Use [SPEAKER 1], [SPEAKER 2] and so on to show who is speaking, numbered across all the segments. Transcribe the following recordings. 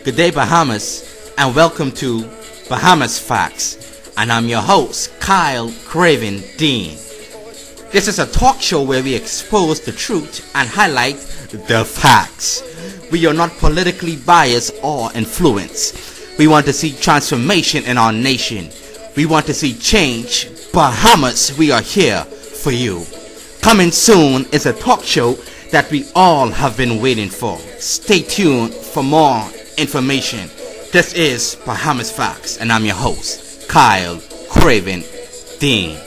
[SPEAKER 1] Good day, Bahamas, and welcome to Bahamas Facts. And I'm your host, Kyle Craven Dean. This is a talk show where we expose the truth and highlight the facts. We are not politically biased or influenced. We want to see transformation in our nation. We want to see change. Bahamas, we are here for you. Coming soon is a talk show that we all have been waiting for. Stay tuned for more information. This is Bahamas Facts, and I'm your host, Kyle Craven Dean.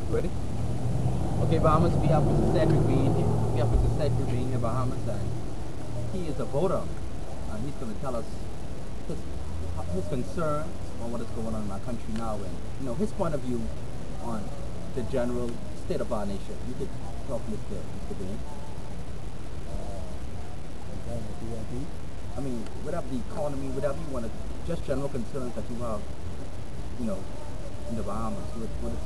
[SPEAKER 2] Ready? Okay, Bahamas, we have Mr. Cedric Green here. We have Mr. Cedric Green here, Bahamas, and he is a voter, and he's going to tell us his concerns on what is going on in our country now, and his point of view on the general state of our nation. You could talk, Mr. Green. I mean, whatever the economy, whatever you want to, just general concerns that you have, in the Bahamas. What is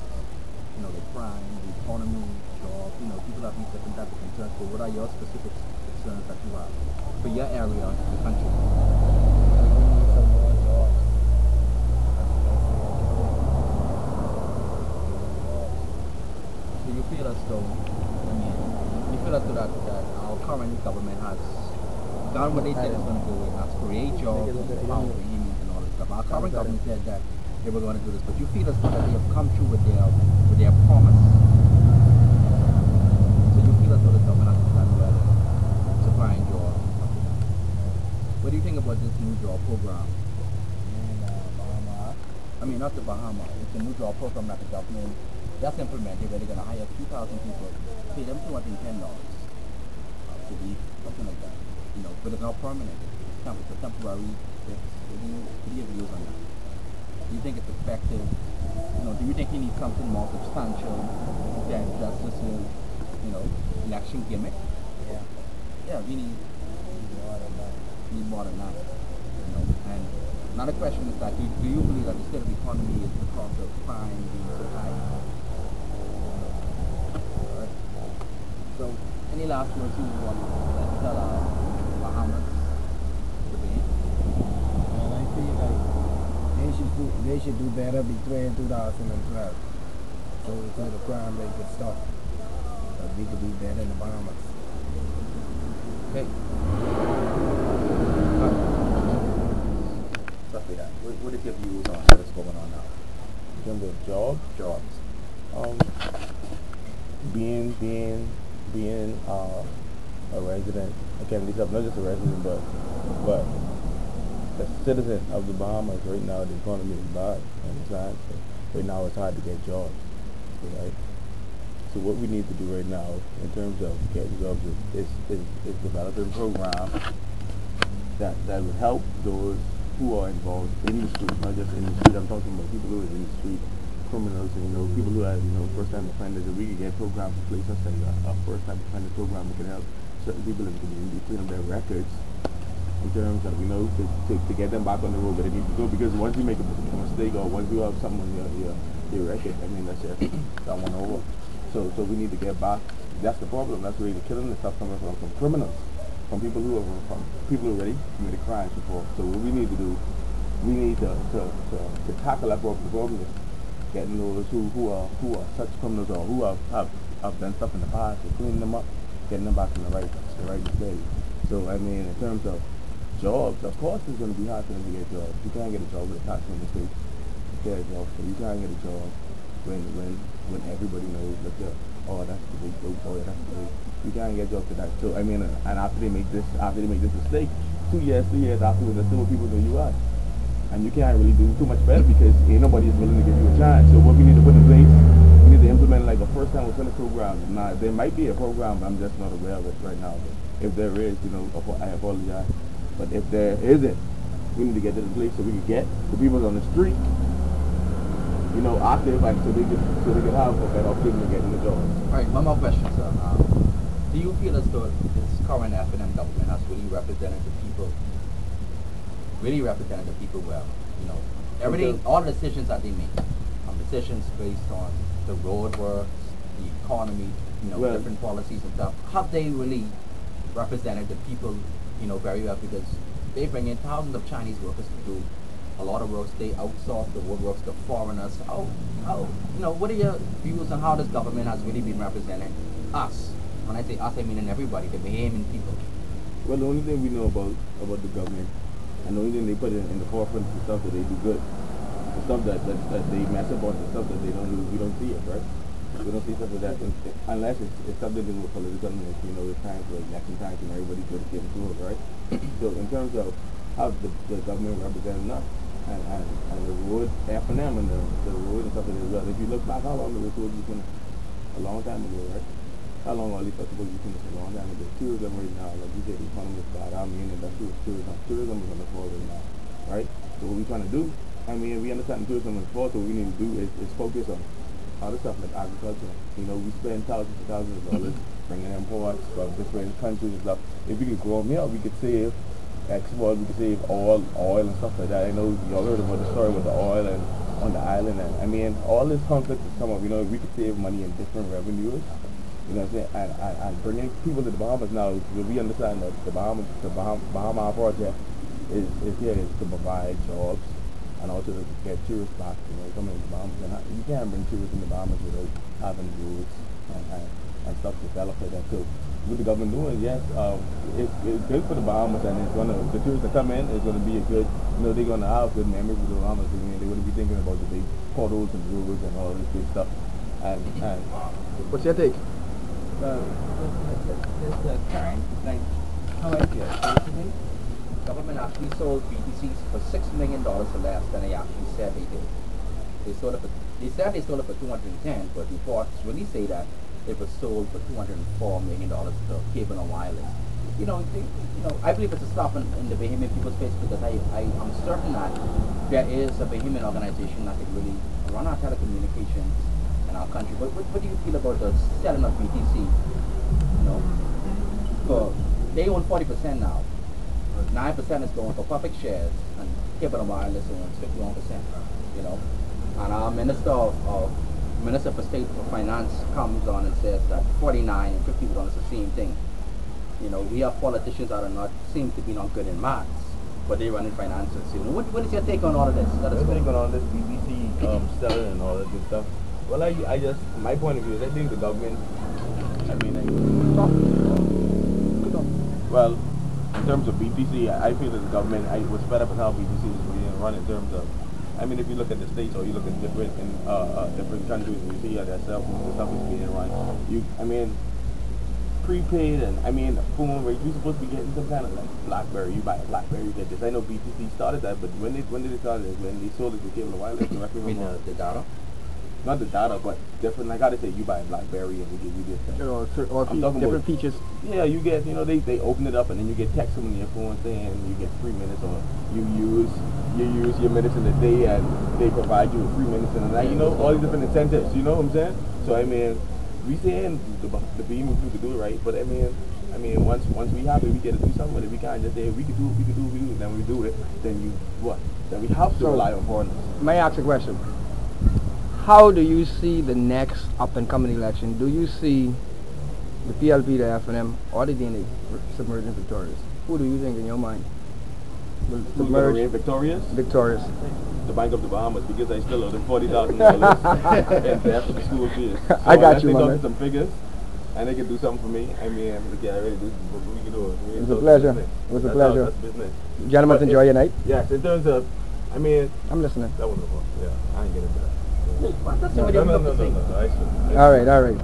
[SPEAKER 2] the crime, the economy, job, people have these different types of concerns. So what are your specific concerns that you have for your area of the country? So you feel as though, that our current government has done what they said it's going to do. It has create jobs, empower the unions and all this stuff. Our current government said that they were going to do this, but you feel as though that they have come through with their promise. So you feel as though the government has done well in supplying jobs. What do you think about this new job program? I mean, not the Bahamas. It's a new job program that the government just implemented, where they're going to hire 2,000 people, pay them $210 to be something like that. But it's not permanent. It's a temporary fix. What do you views on that? Do you think it's effective? Do you think you need something more substantial than just this, election gimmick? Yeah, we need more than that. And another question is that, do you believe that the state of the economy is because of crime being so high? Alright. So, any last words you want to tell our Bahamas?
[SPEAKER 3] They should do better between 2012. So the crime rate could stop. But we could do better in the Bahamas.
[SPEAKER 2] Okay. Roughly that. What is your views on what's going on now?
[SPEAKER 4] In terms of jobs, being a resident, again, not just a resident, but a citizen of the Bahamas. Right now the economy is bad, and right now it's hard to get jobs, right? So what we need to do right now in terms of getting jobs is developing programs that would help those who are involved in the street, not just in the street. I'm talking about people who are in the street, criminals, and people who are first-time offenders. If we could get programs in place, let's say a first-time offender program that can help certain people in the community clean up their records, in terms of, to get them back on the road where they need to go. Because once you make a mistake, or once you have something on your record, that's just someone over. So we need to get back. That's the problem. That's where the killing and stuff coming from criminals, from people who already committed crimes before. So what we need to do, we need to tackle that problem. The problem is getting those who are such criminals, or who have done stuff in the past, and cleaning them up, getting them back in the right state. So in terms of jobs, of course it's going to be hard for them to get jobs. You can't get a job with a tax in the state. So you can't get a job when everybody knows that that's the big dope boy, that's the big. You can't get jobs to that. So and after they make this mistake, 2 years afterwards, there's still people know you are. And you can't really do too much better because ain't nobody is willing to give you a chance. So what we need to put in place, we need to implement implement like a first-time offender program. Now, there might be a program, I'm just not aware of it right now. But if there is, I apologize. But if there isn't, we need to get to the place so we can get the people on the street, active, and so they can have a better opportunity of getting the job.
[SPEAKER 2] All right, one more question, sir. Do you feel as though this current F&M government has really represented the people well? Everything, all the decisions that they make, decisions based on the road works, the economy, different policies and stuff. Have they really represented the people, very well? Because they bring in thousands of Chinese workers to do a lot of works. They outsource the road works to foreigners. What are your views on how this government has really been representing us? When I say us, I mean everybody, the Bahamian people.
[SPEAKER 4] Well, the only thing we know about the government, and the only thing they put in the forefront is the stuff that they do good. The stuff that they mess up on, the stuff that they don't do, we don't see it, right? We don't see stuff like that unless it's something to do with political, it's times like election times and everybody's good at getting through it, right? So in terms of how the government representing us and the road F&M and the road and stuff like that, if you look back, how long the road you finished? A long time ago, right? How long all these festivals you finished? A long time ago. Tourism right now, like you said, the economy is bad. Industrial tourism is on the fall right now, right? So what we trying to do, we understand tourism is fall, so what we need to do is focus on other stuff like agriculture. We spend thousands and thousands of dollars bringing imports from different countries and stuff. If we could grow them here, we could save export, we could save oil and stuff like that. I know y'all heard about the story with the oil and on the island, and all this conflict has come up. We could save money in different revenues. What I'm saying? And bringing people to the Bahamas now, we understand that the Bahamas project is here to provide jobs and also to get tourists back, coming to the Bahamas. And you can't bring tourists in the Bahamas without having roads and stuff developed like that. So what the government doing, yes, it's good for the Bahamas, and the tourists that come in is gonna be a good, they're gonna have good memories with the Bahamas. They're gonna be thinking about the big portals and roads and all this good stuff. And
[SPEAKER 3] What's your take?
[SPEAKER 2] There's the current, how I feel, basically, government actually sold BTCs for $6 million less than they actually said they did. They said they sold it for 210, but reports really say that it was sold for $204 million to Cable and Wireless. I believe it's a slap in the Bahamian people's face, because I'm certain that there is a Bahamian organization that could really run our telecommunications in our country. What do you feel about the selling of BTC? They own 40% now. 9% is going for public shares, and Cable and Wireless owns 51%. And our Minister for State for Finance comes on and says that 49 and 51 is the same thing. We have politicians that seem to be not good in maths, but they run in finances. What is your take on all of this?
[SPEAKER 4] My take on all this BBC selling and all that good stuff. Well, my point of view is I think the government, well, in terms of BTC, I feel that the government, I was fed up with how BTC is being run in terms of, if you look at the states or you look at different countries, and you see how the stuff is being run. Prepaid and phone rate, you're supposed to be getting some kind of like BlackBerry. You buy a BlackBerry, you get this. I know BTC started that, but when did they start it? When they sold it to Cable and Wireless directly from
[SPEAKER 2] the data?
[SPEAKER 4] Not the data, but different. Like how they say, you buy a BlackBerry and we give you this.
[SPEAKER 3] Or different features.
[SPEAKER 4] Yeah, you get, they open it up and then you get text on your phone saying you get 3 minutes, or you use your minutes in a day and they provide you with 3 minutes in a night. All these different incentives. You know what I'm saying? So we saying the beam to do it right, but once we have it, we get to do something with it. We can't just say we can do it. Then we do it. Then Then we have to rely on foreigners.
[SPEAKER 3] May I ask a question? How do you see the next up and coming election? Do you see the PLP, the F&M, or the DNA submerging victorious? Who do you think in your mind will submerge? Victorious.
[SPEAKER 4] The Bank of the Bahamas, because I still owe them $40,000 in debt for the school fees. So
[SPEAKER 3] I got you,
[SPEAKER 4] man.
[SPEAKER 3] man.
[SPEAKER 4] Some figures, and they can do something for me. We can do it.
[SPEAKER 3] It was a pleasure. It was a pleasure.
[SPEAKER 4] That's business.
[SPEAKER 3] Gentlemen, enjoy your night.
[SPEAKER 4] Yes, in terms of,
[SPEAKER 3] I'm listening.
[SPEAKER 4] That was yeah, I ain't getting into that.
[SPEAKER 3] No. All right.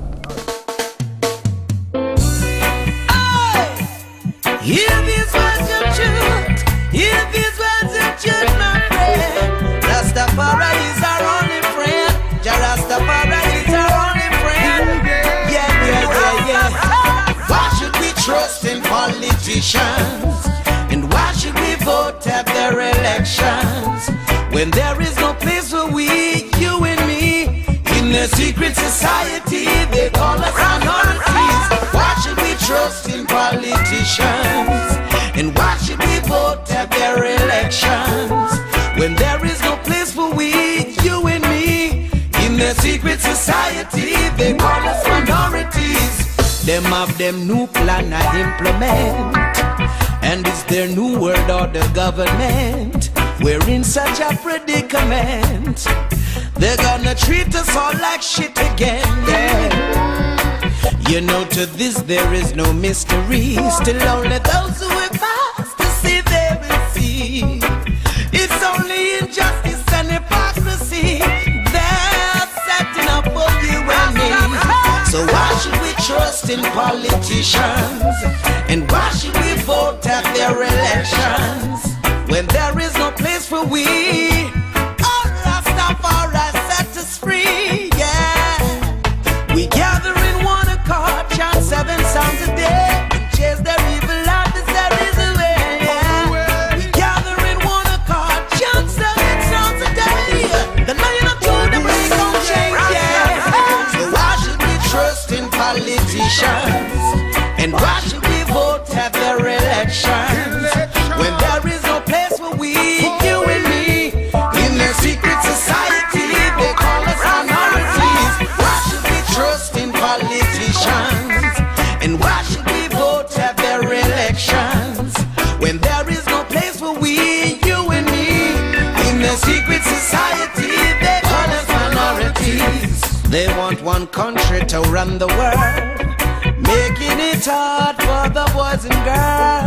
[SPEAKER 5] If this was the truth, if this was the truth, my friend, Rastafari is our only friend. Rastafari is our only friend. trust in politicians? And why should we vote at their elections when there is no place for we, you and me? In a secret society, they call us minorities. Why should we trust in politicians? And why should we vote at their elections when there is no place for we, you and me? In a secret society, they call us minorities. Them have them new plan I implement, and it's their new world order government. We're in such a predicament. They're gonna treat us all like shit again, yeah. You know, to this there is no mystery. Still only those who have passed to see they will see. It's only injustice and hypocrisy they're setting up for you and me. So why should we trust in politicians? And why should we vote at their elections when there is no place for we? All Rastafari set us free, yeah. We gather in one accord, chant 7 songs a day, and chase their evil adversaries away, yeah. We gather in one accord, chant 7 songs a day. The Lion of Judah will come change, yeah. So why should we trust in politicians? And why should we vote at their elections when there is no place for we, you and me? In a secret society, they call us minorities. Why should we trust in politicians? And why should we vote at their elections when there is no place for we, you and me? In a secret society, they call us minorities. They want one country to run the world, making it hard for the boys and girls.